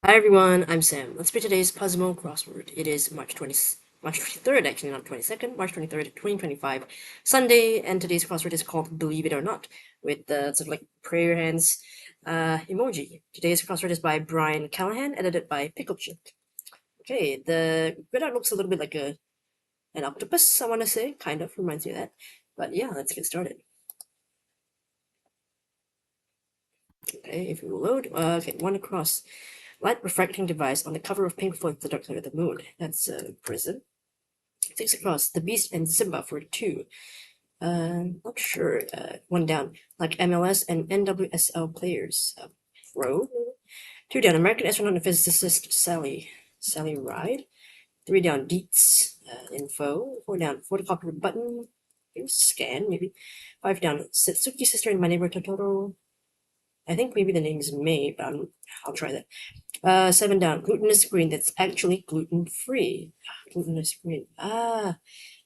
Hi everyone, I'm Sam. Let's play today's Puzzmo Crossword. It is March 23rd, actually not 22nd, March 23rd, 2025, Sunday, and today's crossword is called Believe It or Not, with the sort of like prayer hands emoji. Today's crossword is by Brian Callahan, edited by Pickle Chick. Okay, the grid art looks a little bit like an octopus, I want to say, kind of, reminds me of that. But yeah, let's get started. Okay, if we will load, okay, one across. Light refracting device on the cover of Pink Floyd's The Dark Side of the Moon. That's a prism. 6 across. The Beast and Simba for 2. Not sure. 1 down. Like MLS and NWSL players. Row. 2 down. American astronaut and physicist Sally Ride. 3 down. Deets. Info. 4 down. Photocopier button. Scan, maybe. 5 down. Setsuki sister in My Neighbor Totoro. I think maybe the name is May, but I'll try that. 7 down, glutinous green that's actually gluten-free. Glutinous green. I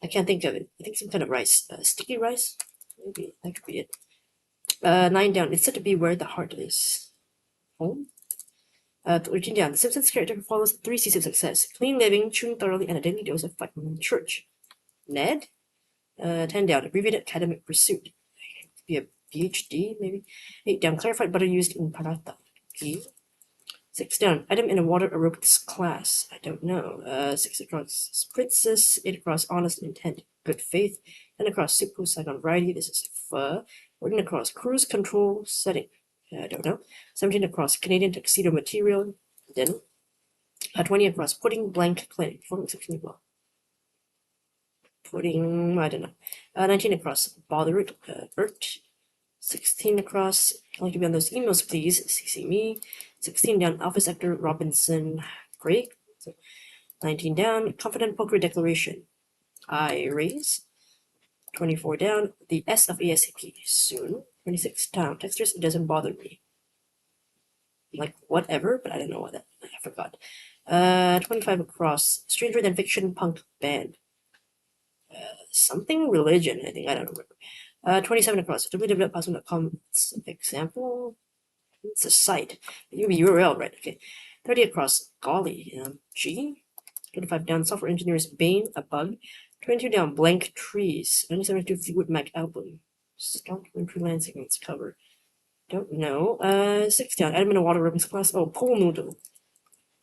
can't think of it. I think some kind of rice. Sticky rice? Maybe that could be it. 9 down, it's said to be where the heart is. Home? 13 down, the Simpsons character who follows the 3 C's of success. Clean living, chewing thoroughly, and a daily dose of vitamin in church. Ned? 10 down, abbreviated academic pursuit. Could be a PhD, maybe. 8 down, clarified butter used in paratha. 6 down, item in a water aerobics class. I don't know. 6 across, princess. 8 across, honest intent, good faith. 10 across, super Saigon variety. This is pho. 14 across, cruise control setting. I don't know. 17 across, Canadian tuxedo material. Then 20 across, pudding blank clinic. Performing exceptionally well. Pudding, I don't know. 19 across, bothered, Bert. 16 across, I'd like to be on those emails, please. CC me. 16 down, Alpha Sector Robinson Gray. 19 down, Confident Poker Declaration. I raise. 24 down, the S of ASAP. Soon. 26 down, textures, it doesn't bother me. Like, whatever, but I don't know what that, I forgot. 25 across, Stranger Than Fiction Punk Band. Something religion, I think, I don't remember. 27 across, www.puzzle.com. It's an example. It's a site. You URL, right? Okay. 30 across, golly. G. 25 down, software engineers, Bane, a bug. 22 down, blank trees. 972 Fleetwood Mac album. Start when freelancing its cover. Don't know. 6 down, admin and water ribbons class. Oh, pool noodle.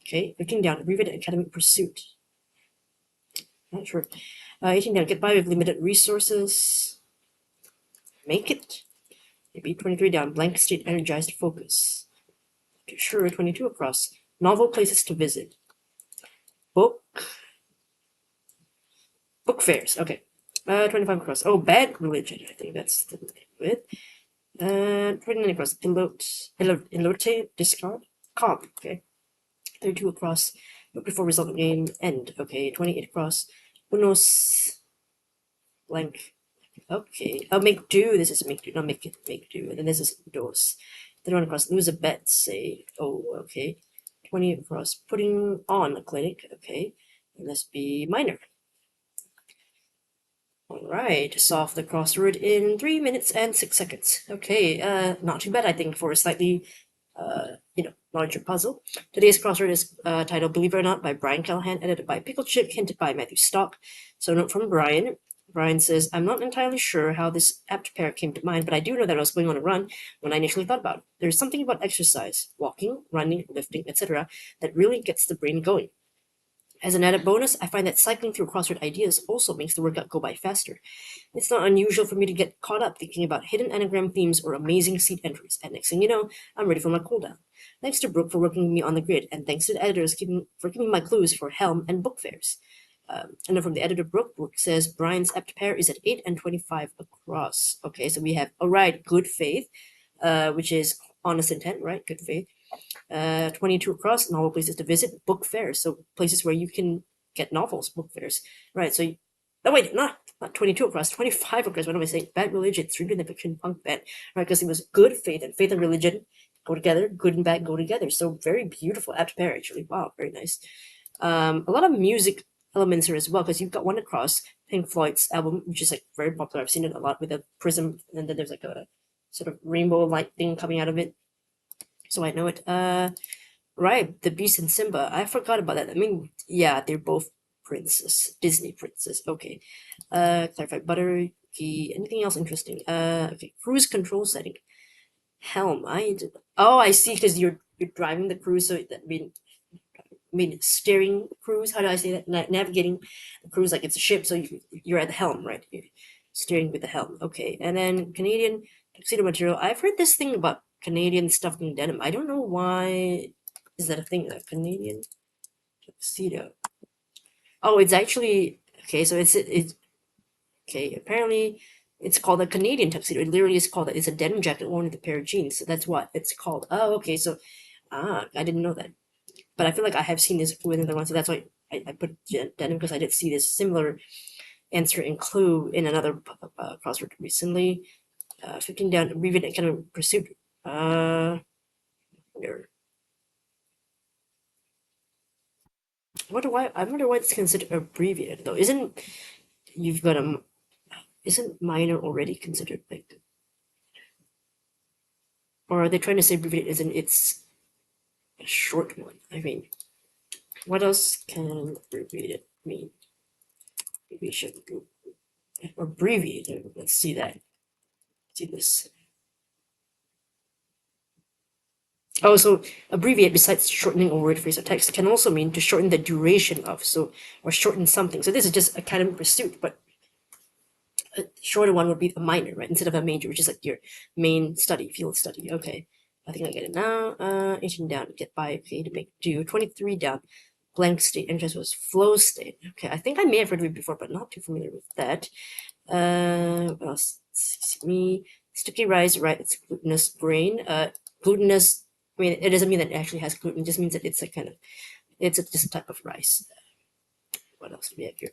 Okay. 15 down, abbreviated academic pursuit. Not sure. 18 down, get by with limited resources. Make it. Maybe 23 down, blank state energized focus. Okay, sure. 22 across, novel places to visit. Book fairs. Okay. 25 across. Oh, bad religion. I think that's the name of it. 29 across. Elote discard. Comp. Okay. 32 across. Look before result game end. Okay. 28 across. Unos blank. Okay. I'll make do. This is make do, not make do. And then this is dos. 31 across. Lose a bet. Say. Oh, okay. 20 across. Putting on a clinic. Okay. And let's be minor. Alright, solve the crossword in 3 minutes and 6 seconds. Okay, not too bad, I think, for a slightly, larger puzzle. Today's crossword is titled Believe It or Not by Brian Callahan, edited by Pickle Chip, hinted by Matthew Stock. So, note from Brian. Brian says, I'm not entirely sure how this apt pair came to mind, but I do know that I was going on a run when I initially thought about it. There's something about exercise, walking, running, lifting, etc., that really gets the brain going. As an added bonus, I find that cycling through crossword ideas also makes the workout go by faster. It's not unusual for me to get caught up thinking about hidden anagram themes or amazing seat entries, and next thing you know, I'm ready for my cooldown. Thanks to Brooke for working with me on the grid, and thanks to the editors for giving my clues for Helm and book fairs. And then from the editor Brooke says Brian's apt pair is at 8 and 25 across. Okay, so we have, alright, good faith, which is honest intent, right? Good faith. 22 across, novel places to visit, book fairs. So places where you can get novels, book fairs. Right, so, oh wait, not 22 across, 25 across, what am I saying? Bad religion, Stranger Than Fiction punk band. Right, because it was good faith, and faith and religion go together, good and bad go together. So very beautiful, apt pair, actually. Wow, very nice. A lot of music elements here as well, because you've got one across, Pink Floyd's album, which is like very popular. I've seen it a lot with a prism, and then there's like a sort of rainbow light thing coming out of it. So I know it. Right, the Beast and Simba. I forgot about that. I mean, yeah, they're both princes, Disney princess. Okay. Clarify butter key. Anything else interesting? Okay. Cruise control setting. Helm. Oh, I see. Because you're driving the cruise, so that mean steering cruise. How do I say that? Navigating the cruise like it's a ship, so you're at the helm, right? You're steering with the helm. Okay, and then Canadian tuxedo material. I've heard this thing about Canadian stuffed in denim. I don't know why. Is that a thing? A Canadian tuxedo. Oh, it's actually okay. So it's okay. Apparently, it's called a Canadian tuxedo. It literally is called. It's a denim jacket worn with a pair of jeans. So that's what it's called. Oh, okay. So I didn't know that. But I feel like I have seen this with another one, so that's why I put denim, because I did see this similar answer in Clue in another crossword recently. 15 down, abbreviated kind of pursuit. Wonder. I wonder why it's considered abbreviated though. You've got a isn't minor already considered like, or are they trying to say abbreviated isn't it's a short one? I mean, what else can abbreviated mean? Maybe we should abbreviated. Let's see that. See this. Oh, so abbreviate, besides shortening a word, phrase, or text, can also mean to shorten the duration of, so, or shorten something. So this is just academic pursuit, but a shorter one would be a minor, right? Instead of a major, which is like your main study, field study. Okay, I think I get it now. 18 down, get by, okay, to make do. 23 down, blank state, interest was flow state. Okay, I think I may have heard of it before, but not too familiar with that. What else? Me, sticky rice, right? It's glutinous grain. Glutinous. I mean, it doesn't mean that it actually has gluten. It just means that it's a kind of, just a type of rice. What else do we have here?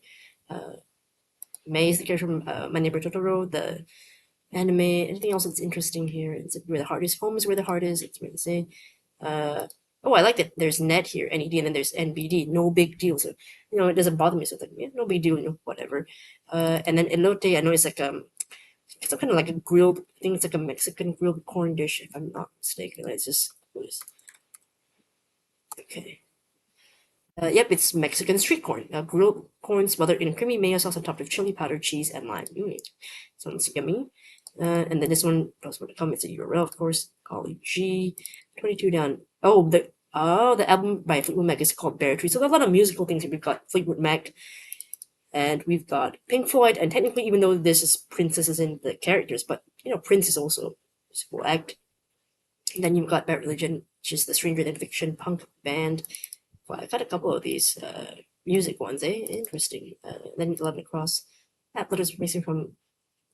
Maize, the character from My Neighbor Totoro, the anime. Anything else that's interesting here? It's where the heart is. Home is where the heart is. It's weird to say. Oh, I like that. There's net here, NED, and then there's NBD. No big deal. So, it doesn't bother me. So it's like, yeah, no big deal. Whatever. And then elote. I know it's like some kind of like a grilled. I think it's like a Mexican grilled corn dish, if I'm not mistaken. It's just okay. Yep, it's Mexican street corn. Grilled corn smothered in creamy mayo sauce on top of chili powder, cheese, and lime. Sounds yummy. And then this one, Puzzmo.com, it's a URL, of course. Golly G. 22 down. The album by Fleetwood Mac is called Bear Tree. So there's a lot of musical things here. We've got Fleetwood Mac, and we've got Pink Floyd, and technically, even though this is princesses in the characters, but Prince is also a musical act. And then you've got Bad Religion, which is the Stranger Than Fiction punk band. Well, I got a couple of these music ones, interesting. Then 11 Cross. That letters missing from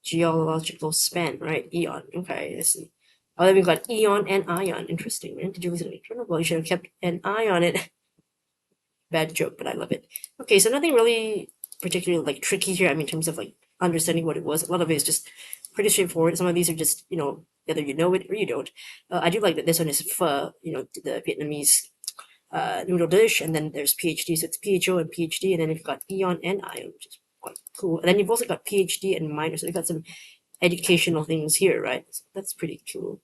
geological span, right? Eon. Okay, I see. Oh, then we've got Eon and Ion. Interesting, man. Did you listen to it? Well, you should have kept an eye on it. Bad joke, but I love it. Okay, so nothing really particularly like tricky here. I mean, in terms of like understanding what it was, a lot of it is just pretty straightforward. Some of these are just whether you know it or you don't. I do like that this one is pho, the Vietnamese noodle dish, and then there's PhD, so it's PHO and PhD, and then you've got Eon and Ion, which is quite cool. And then you've also got PhD and minor, so you've got some educational things here, right? So that's pretty cool.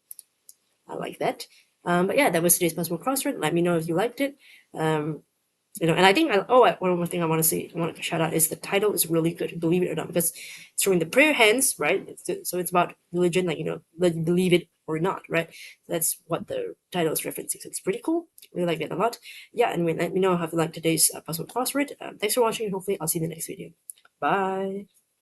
I like that. But yeah, that was today's Puzzmo Crossword. Let me know if you liked it. And I think, one more thing I want to shout out is the title is really good, believe it or not, because it's showing the prayer hands, right? So it's about religion, like, believe it or not, right? That's what the title is referencing. So it's pretty cool. Really like that a lot. Yeah, anyway, let me know how you like today's Puzzle Crossword. Thanks for watching. Hopefully, I'll see you in the next video. Bye.